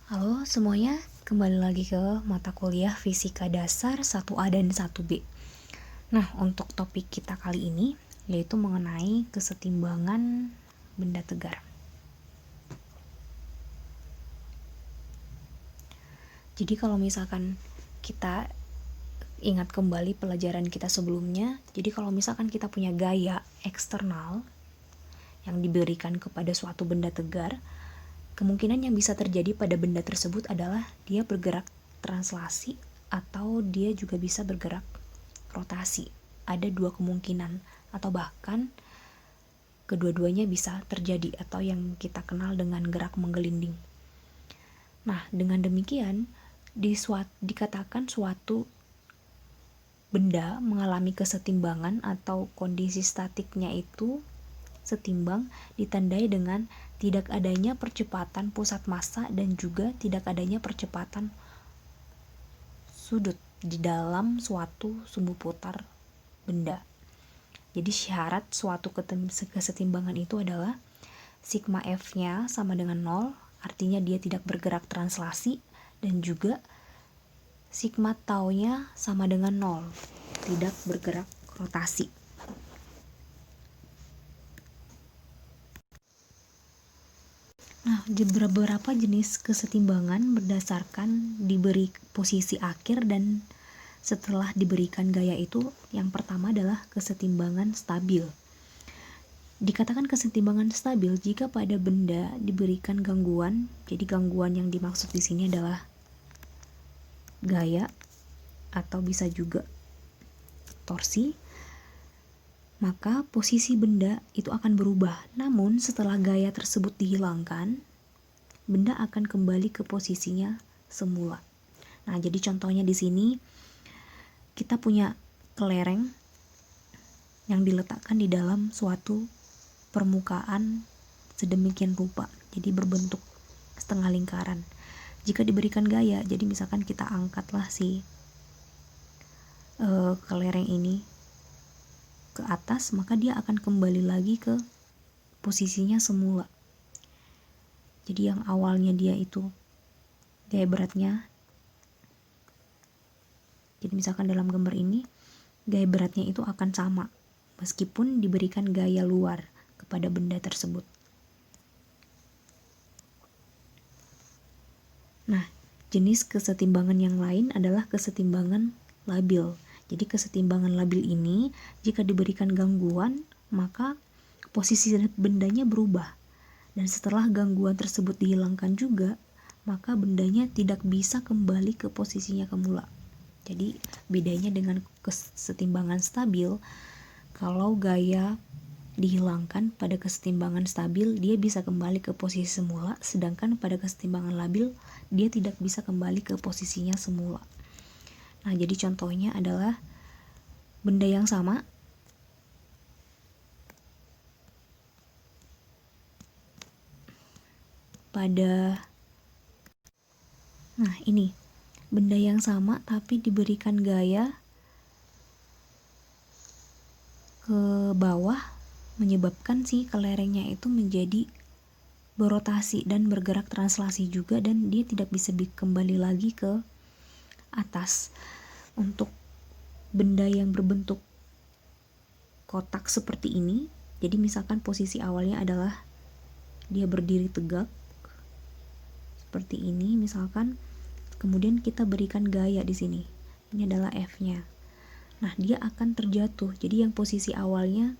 Halo semuanya, kembali lagi ke mata kuliah Fisika Dasar 1A dan 1B. Nah, untuk topik kita kali ini yaitu mengenai kesetimbangan benda tegar. Jadi kalau misalkan kita ingat kembali pelajaran kita sebelumnya, jadi kalau misalkan kita punya gaya eksternal yang diberikan kepada suatu benda tegar, kemungkinan yang bisa terjadi pada benda tersebut adalah dia bergerak translasi atau dia juga bisa bergerak rotasi. Ada dua kemungkinan atau bahkan kedua-duanya bisa terjadi atau yang kita kenal dengan gerak menggelinding. Nah, dengan demikian dikatakan suatu benda mengalami kesetimbangan atau kondisi statiknya itu setimbang ditandai dengan tidak adanya percepatan pusat massa dan juga tidak adanya percepatan sudut di dalam suatu sumbu putar benda. Jadi syarat suatu kesetimbangan itu adalah sigma F-nya sama dengan 0, artinya dia tidak bergerak translasi, dan juga sigma tau-nya sama dengan 0, tidak bergerak rotasi. Nah, beberapa jenis kesetimbangan berdasarkan diberi posisi akhir dan setelah diberikan gaya itu. Yang pertama adalah kesetimbangan stabil. Dikatakan kesetimbangan stabil jika pada benda diberikan gangguan. Jadi gangguan yang dimaksud di sini adalah gaya atau bisa juga torsi, maka posisi benda itu akan berubah. Namun setelah gaya tersebut dihilangkan, benda akan kembali ke posisinya semula. Nah, jadi contohnya di sini kita punya kelereng yang diletakkan di dalam suatu permukaan sedemikian rupa, jadi berbentuk setengah lingkaran. Jika diberikan gaya, jadi misalkan kita angkatlah si kelereng ini ke atas, maka dia akan kembali lagi ke posisinya semula. Jadi yang awalnya dia itu gaya beratnya, jadi misalkan dalam gambar ini gaya beratnya itu akan sama meskipun diberikan gaya luar kepada benda tersebut. Nah, jenis kesetimbangan yang lain adalah kesetimbangan labil. Jadi kesetimbangan labil ini jika diberikan gangguan, maka posisi bendanya berubah. Dan setelah gangguan tersebut dihilangkan juga, maka bendanya tidak bisa kembali ke posisinya semula. Jadi bedanya dengan kesetimbangan stabil, kalau gaya dihilangkan pada kesetimbangan stabil, dia bisa kembali ke posisi semula, sedangkan pada kesetimbangan labil, dia tidak bisa kembali ke posisinya semula. Nah, jadi contohnya adalah benda yang sama pada, nah ini benda yang sama tapi diberikan gaya ke bawah, menyebabkan si kelerengnya itu menjadi berotasi dan bergerak translasi juga, dan dia tidak bisa kembali lagi ke atas. Untuk benda yang berbentuk kotak seperti ini, jadi misalkan posisi awalnya adalah dia berdiri tegak seperti ini misalkan, kemudian kita berikan gaya di sini, ini adalah F-nya. Nah, dia akan terjatuh. Jadi yang posisi awalnya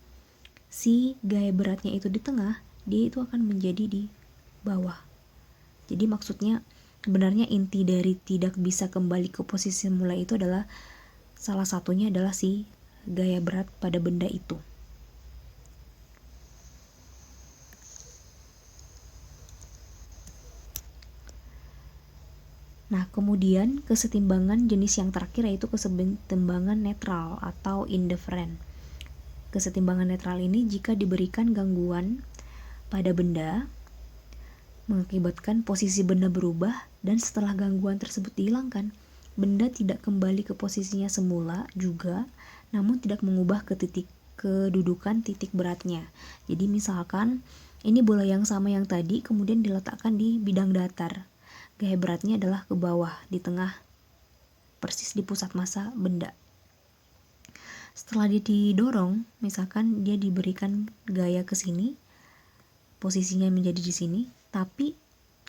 si gaya beratnya itu di tengah, dia itu akan menjadi di bawah. Jadi maksudnya sebenarnya inti dari tidak bisa kembali ke posisi semula itu adalah salah satunya adalah si gaya berat pada benda itu. Nah, kemudian kesetimbangan jenis yang terakhir yaitu kesetimbangan netral atau indifferent. Kesetimbangan netral ini jika diberikan gangguan pada benda mengakibatkan posisi benda berubah, dan setelah gangguan tersebut dihilangkan, benda tidak kembali ke posisinya semula juga, namun tidak mengubah kedudukan titik beratnya. Jadi misalkan ini bola yang sama yang tadi kemudian diletakkan di bidang datar. gaya beratnya adalah ke bawah, di tengah, persis di pusat massa benda. Setelah dia didorong, misalkan dia diberikan gaya ke sini, posisinya menjadi di sini, tapi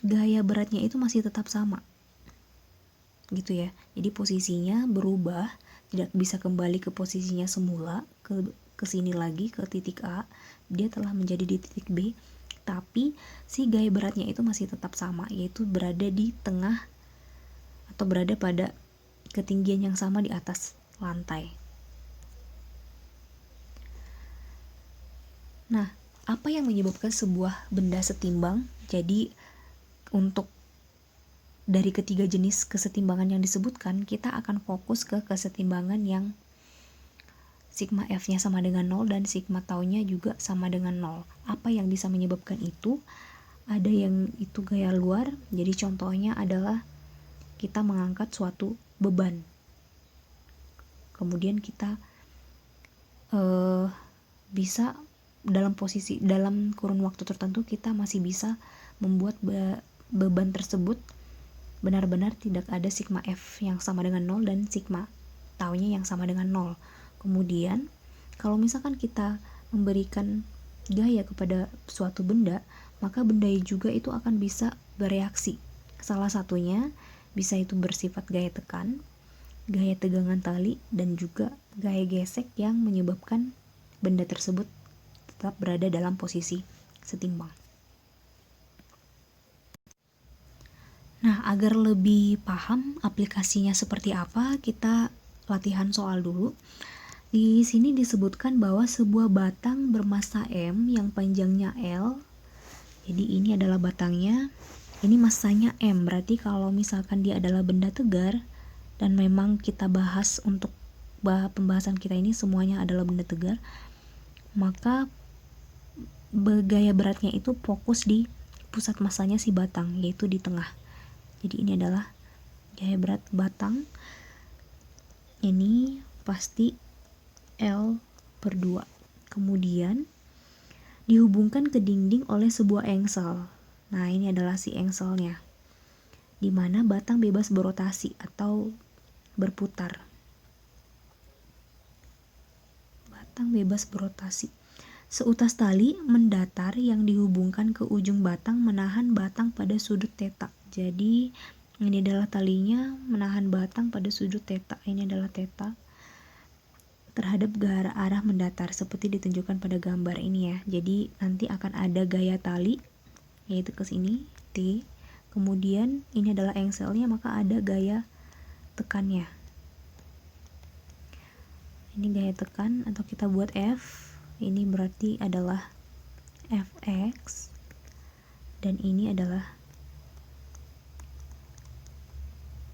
gaya beratnya itu masih tetap sama. Gitu ya. Jadi posisinya berubah, tidak bisa kembali ke posisinya semula, ke sini lagi ke titik A, dia telah menjadi di titik B, tapi si gaya beratnya itu masih tetap sama, yaitu berada di tengah atau berada pada ketinggian yang sama di atas lantai. Nah, apa yang menyebabkan sebuah benda setimbang? Jadi untuk dari ketiga jenis kesetimbangan yang disebutkan, kita akan fokus ke kesetimbangan yang sigma F-nya sama dengan 0 dan sigma tau-nya juga sama dengan 0. Apa yang bisa menyebabkan itu? Ada yang itu gaya luar, jadi contohnya adalah kita mengangkat suatu beban. Kemudian kita bisa dalam kurun waktu tertentu kita masih bisa membuat beban tersebut benar-benar tidak ada sigma F yang sama dengan 0 dan sigma tau-nya yang sama dengan 0. Kemudian, kalau misalkan kita memberikan gaya kepada suatu benda, maka benda juga itu akan bisa bereaksi. Salah satunya bisa itu bersifat gaya tekan, gaya tegangan tali, dan juga gaya gesek yang menyebabkan benda tersebut tetap berada dalam posisi setimbang. Nah, agar lebih paham aplikasinya seperti apa, kita latihan soal dulu. Di sini disebutkan bahwa sebuah batang bermassa M yang panjangnya L, jadi ini adalah batangnya, ini massanya M, berarti kalau misalkan dia adalah benda tegar, dan memang kita bahas untuk pembahasan kita ini semuanya adalah benda tegar, maka gaya beratnya itu fokus di pusat massanya si batang, yaitu di tengah. Jadi ini adalah gaya berat batang, ini pasti L/2. Kemudian dihubungkan ke dinding oleh sebuah engsel. Nah, ini adalah si engselnya, di mana batang bebas berotasi atau berputar. Batang bebas berotasi. Seutas tali mendatar yang dihubungkan ke ujung batang menahan batang pada sudut theta. Jadi ini adalah talinya menahan batang pada sudut theta. Ini adalah theta terhadap arah mendatar seperti ditunjukkan pada gambar ini ya. Jadi nanti akan ada gaya tali, yaitu ke sini T. Kemudian ini adalah engselnya, maka ada gaya tekannya. Ini gaya tekan atau kita buat F. Ini berarti adalah Fx dan ini adalah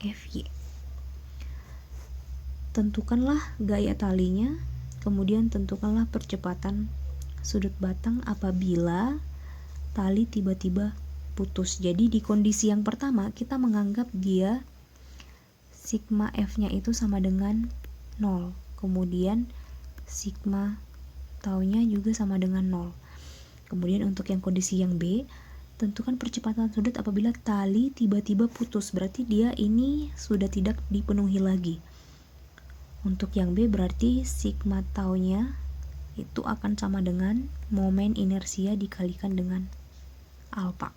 Fy. Tentukanlah gaya talinya, kemudian tentukanlah percepatan sudut batang apabila tali tiba-tiba putus. Jadi di kondisi yang pertama kita menganggap dia sigma F-nya itu sama dengan 0. Kemudian sigma tau-nya juga sama dengan 0. Kemudian untuk yang kondisi yang B, tentukan percepatan sudut apabila tali tiba-tiba putus. Berarti dia ini sudah tidak dipenuhi lagi. Untuk yang B berarti sigma tau-nya itu akan sama dengan momen inersia dikalikan dengan alfa.